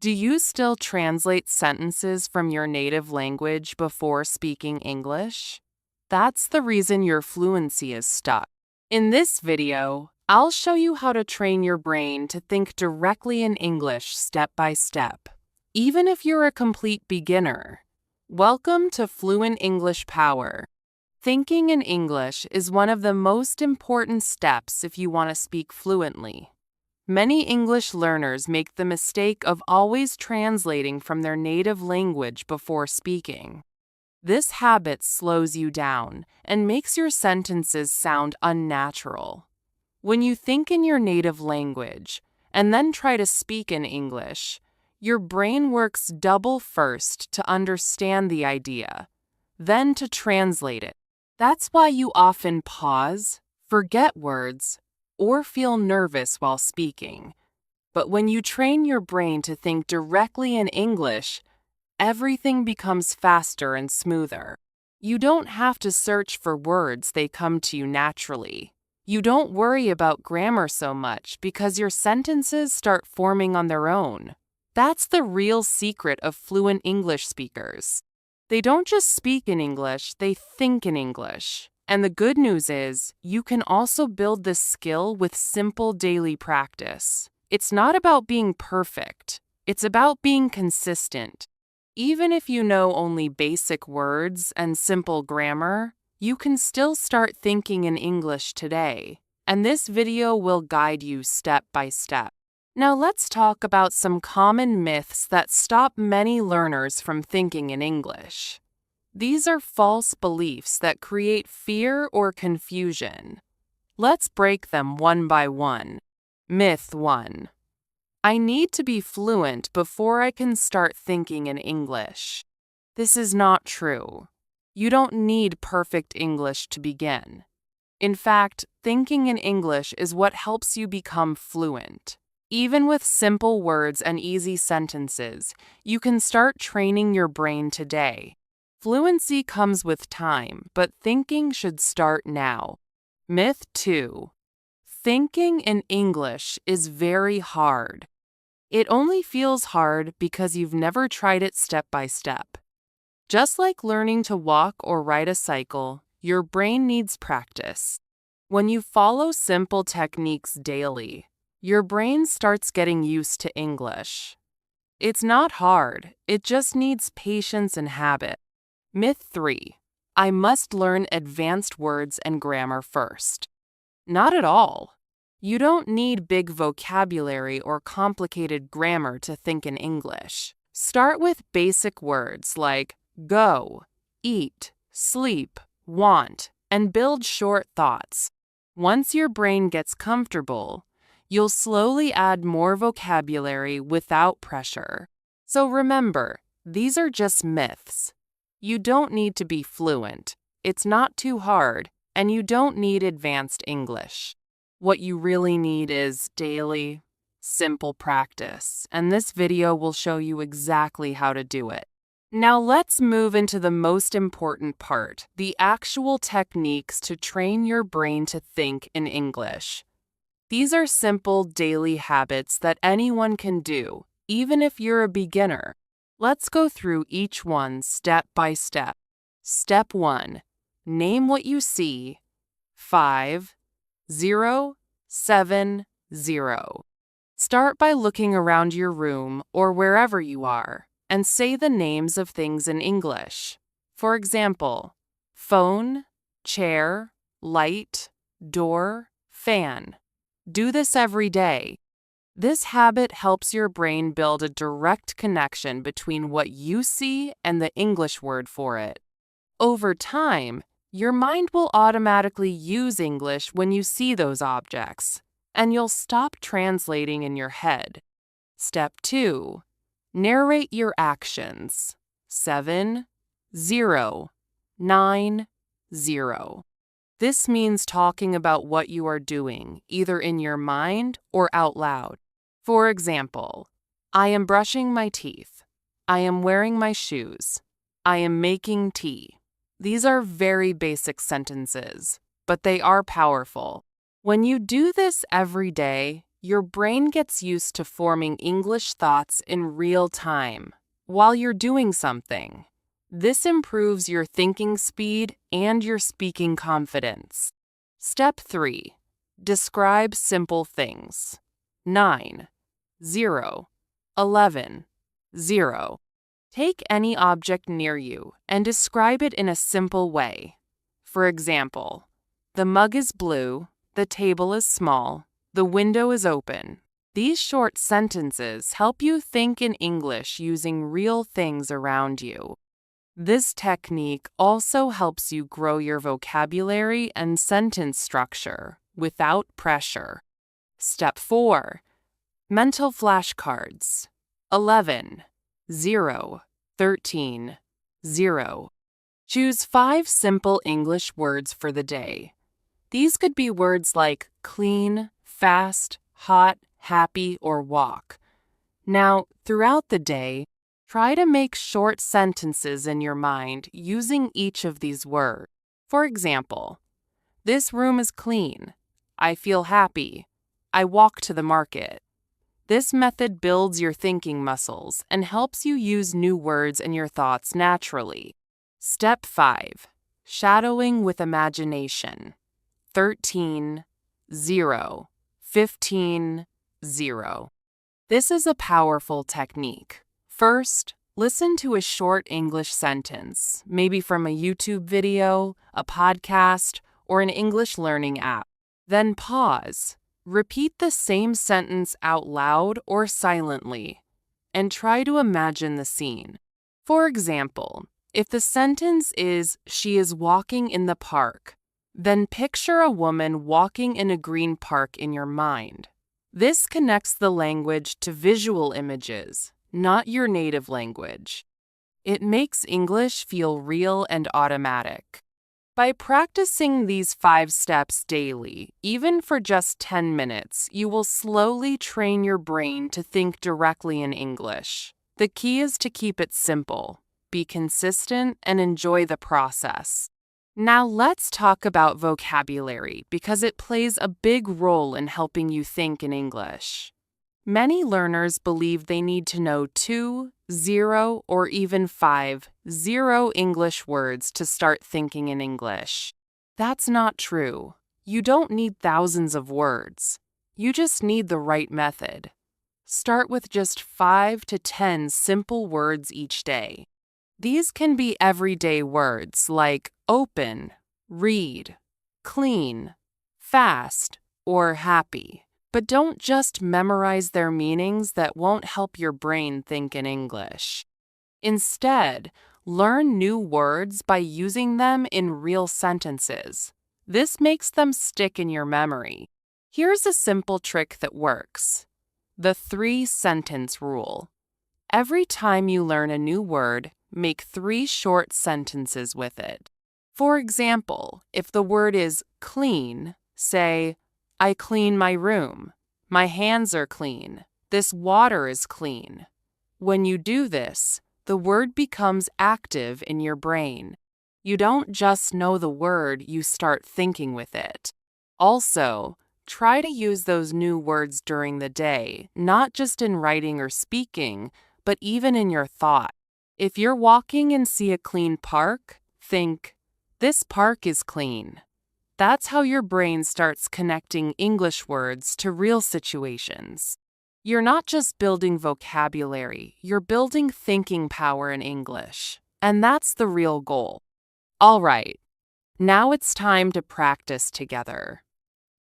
Do you still translate sentences from your native language before speaking English? That's the reason your fluency is stuck. In this video, I'll show you how to train your brain to think directly in English step by step, even if you're a complete beginner. Welcome to Fluent English Power. Thinking in English is one of the most important steps if you want to speak fluently. Many English learners make the mistake of always translating from their native language before speaking. This habit slows you down and makes your sentences sound unnatural. When you think in your native language and then try to speak in English, your brain works double first to understand the idea, then to translate it. That's why you often pause, forget words, or feel nervous while speaking. But when you train your brain to think directly in English, everything becomes faster and smoother. You don't have to search for words, they come to you naturally. You don't worry about grammar so much because your sentences start forming on their own. That's the real secret of fluent English speakers. They don't just speak in English, they think in English. And the good news is, you can also build this skill with simple daily practice. It's not about being perfect, it's about being consistent. Even if you know only basic words and simple grammar, you can still start thinking in English today. And this video will guide you step by step. Now let's talk about some common myths that stop many learners from thinking in English. These are false beliefs that create fear or confusion. Let's break them one by one. Myth 1. I need to be fluent before I can start thinking in English. This is not true. You don't need perfect English to begin. In fact, thinking in English is what helps you become fluent. Even with simple words and easy sentences, you can start training your brain today. Fluency comes with time, but thinking should start now. Myth 2. Thinking in English is very hard. It only feels hard because you've never tried it step by step. Just like learning to walk or ride a cycle, your brain needs practice. When you follow simple techniques daily, your brain starts getting used to English. It's not hard, it just needs patience and habit. Myth 3. I must learn advanced words and grammar first. Not at all. You don't need big vocabulary or complicated grammar to think in English. Start with basic words like go, eat, sleep, want, and build short thoughts. Once your brain gets comfortable, you'll slowly add more vocabulary without pressure. So remember, these are just myths. You don't need to be fluent. It's not too hard, and you don't need advanced English. What you really need is daily, simple practice, and this video will show you exactly how to do it. Now let's move into the most important part, the actual techniques to train your brain to think in English. These are simple daily habits that anyone can do, even if you're a beginner. Let's go through each one step by step. Step 1. Name what you see. 5, 0, 7, 0. Start by looking around your room or wherever you are and say the names of things in English. For example, phone, chair, light, door, fan. Do this every day. This habit helps your brain build a direct connection between what you see and the English word for it. Over time, your mind will automatically use English when you see those objects, and you'll stop translating in your head. Step 2. Narrate your actions. 7, 0, 9, 0. This means talking about what you are doing, either in your mind or out loud. For example, I am brushing my teeth. I am wearing my shoes. I am making tea. These are very basic sentences, but they are powerful. When you do this every day, Your brain gets used to forming English thoughts in real time while you're doing something. This improves your thinking speed and your speaking confidence. Step 3. Describe simple things. 9, 0, 11, 0. Take any object near you and describe it in a simple way. For example, the mug is blue, the table is small, the window is open. These short sentences help you think in English using real things around you. This technique also helps you grow your vocabulary and sentence structure without pressure. Step 4. Mental flashcards. 11, 0, 13, 0. Choose 5 simple English words for the day. These could be words like clean, fast, hot, happy, or walk. Now, throughout the day, try to make short sentences in your mind using each of these words. For example, this room is clean. I feel happy. I walk to the market. This method builds your thinking muscles and helps you use new words in your thoughts naturally. Step 5. Shadowing with imagination. 13, 0, 15, 0. This is a powerful technique. First, listen to a short English sentence, maybe from a YouTube video, a podcast, or an English learning app. Then pause. Repeat the same sentence out loud or silently, and try to imagine the scene. For example, if the sentence is, "She is walking in the park," then picture a woman walking in a green park in your mind. This connects the language to visual images, not your native language. It makes English feel real and automatic. By practicing these 5 steps daily, even for just 10 minutes, you will slowly train your brain to think directly in English. The key is to keep it simple, be consistent, and enjoy the process. Now let's talk about vocabulary because it plays a big role in helping you think in English. Many learners believe they need to know 2, 0, or even 5, 0 English words to start thinking in English. That's not true. You don't need thousands of words. You just need the right method. Start with just 5 to 10 simple words each day. These can be everyday words like open, read, clean, fast, or happy. But don't just memorize their meanings that won't help your brain think in English. Instead, learn new words by using them in real sentences. This makes them stick in your memory. Here's a simple trick that works. The 3-sentence rule. Every time you learn a new word, make 3 short sentences with it. For example, if the word is clean, say, "I clean my room. My hands are clean. This water is clean." When you do this, the word becomes active in your brain. You don't just know the word, you start thinking with it. Also, try to use those new words during the day, not just in writing or speaking, but even in your thought. If you're walking and see a clean park, think, "This park is clean." That's how your brain starts connecting English words to real situations. You're not just building vocabulary, you're building thinking power in English. And that's the real goal. All right, now it's time to practice together.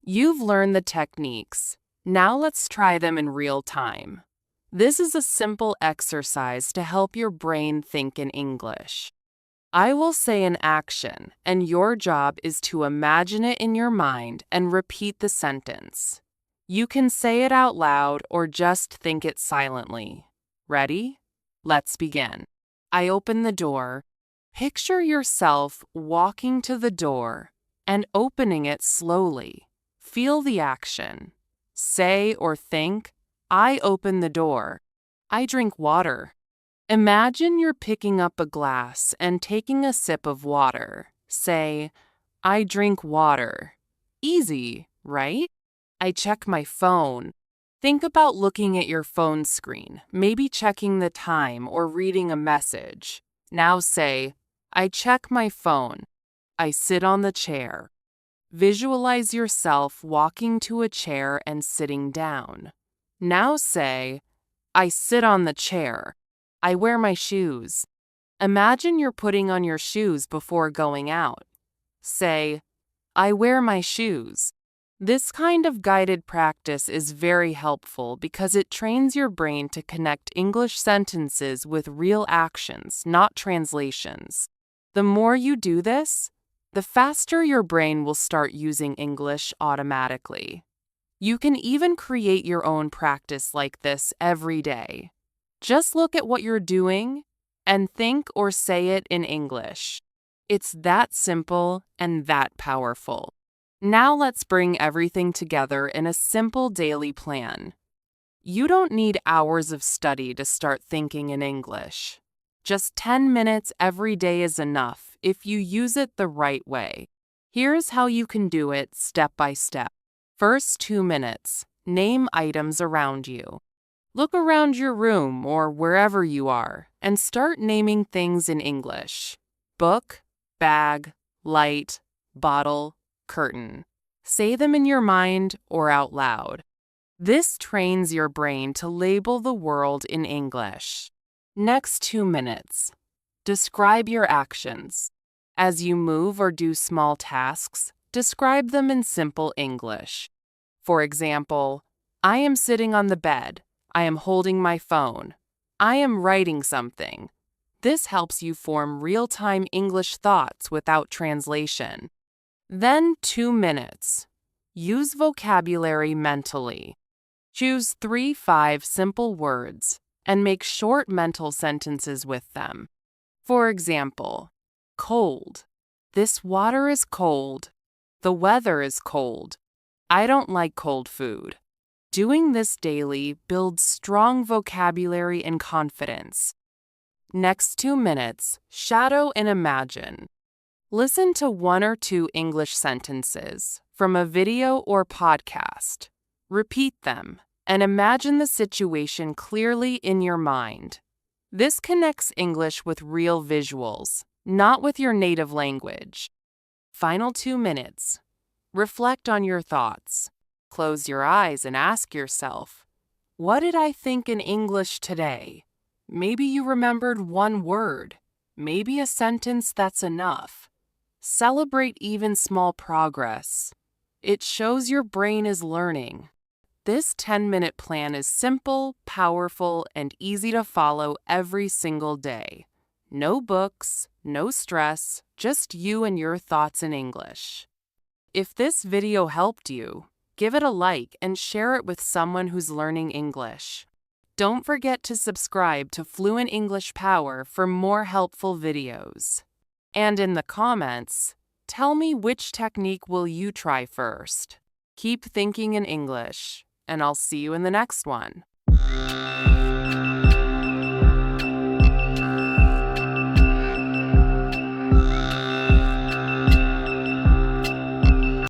You've learned the techniques. Now let's try them in real time. This is a simple exercise to help your brain think in English. I will say an action, and your job is to imagine it in your mind and repeat the sentence. You can say it out loud or just think it silently. Ready? Let's begin. I open the door. Picture yourself walking to the door and opening it slowly. Feel the action. Say or think, "I open the door. I drink water." Imagine you're picking up a glass and taking a sip of water. Say, "I drink water." Easy, right? I check my phone. Think about looking at your phone screen, maybe checking the time or reading a message. Now say, I check my phone. I sit on the chair. Visualize yourself walking to a chair and sitting down. Now say, I sit on the chair. I wear my shoes. Imagine you're putting on your shoes before going out. Say, I wear my shoes. This kind of guided practice is very helpful because it trains your brain to connect English sentences with real actions, not translations. The more you do this, the faster your brain will start using English automatically. You can even create your own practice like this every day. Just look at what you're doing and think or say it in English. It's that simple and that powerful. Now let's bring everything together in a simple daily plan. You don't need hours of study to start thinking in English. Just 10 minutes every day is enough if you use it the right way. Here's how you can do it step by step. First 2 minutes, name items around you. Look around your room or wherever you are and start naming things in English. Book, bag, light, bottle, curtain. Say them in your mind or out loud. This trains your brain to label the world in English. Next 2 minutes. Describe your actions. As you move or do small tasks, describe them in simple English. For example, I am sitting on the bed. I am holding my phone. I am writing something. This helps you form real-time English thoughts without translation. Then 2 minutes. Use vocabulary mentally. Choose 3-5 simple words and make short mental sentences with them. For example, cold. This water is cold. The weather is cold. I don't like cold food. Doing this daily builds strong vocabulary and confidence. Next 2 minutes, shadow and imagine. Listen to 1 or 2 English sentences from a video or podcast. Repeat them and imagine the situation clearly in your mind. This connects English with real visuals, not with your native language. Final 2 minutes. Reflect on your thoughts. Close your eyes and ask yourself, what did I think in English today? Maybe you remembered 1 word. Maybe a sentence that's enough. Celebrate even small progress. It shows your brain is learning. This 10-minute plan is simple, powerful, and easy to follow every single day. No books, no stress, just you and your thoughts in English. If this video helped you, give it a like and share it with someone who's learning English. Don't forget to subscribe to Fluent English Power for more helpful videos. And in the comments, tell me which technique will you try first. Keep thinking in English, and I'll see you in the next one.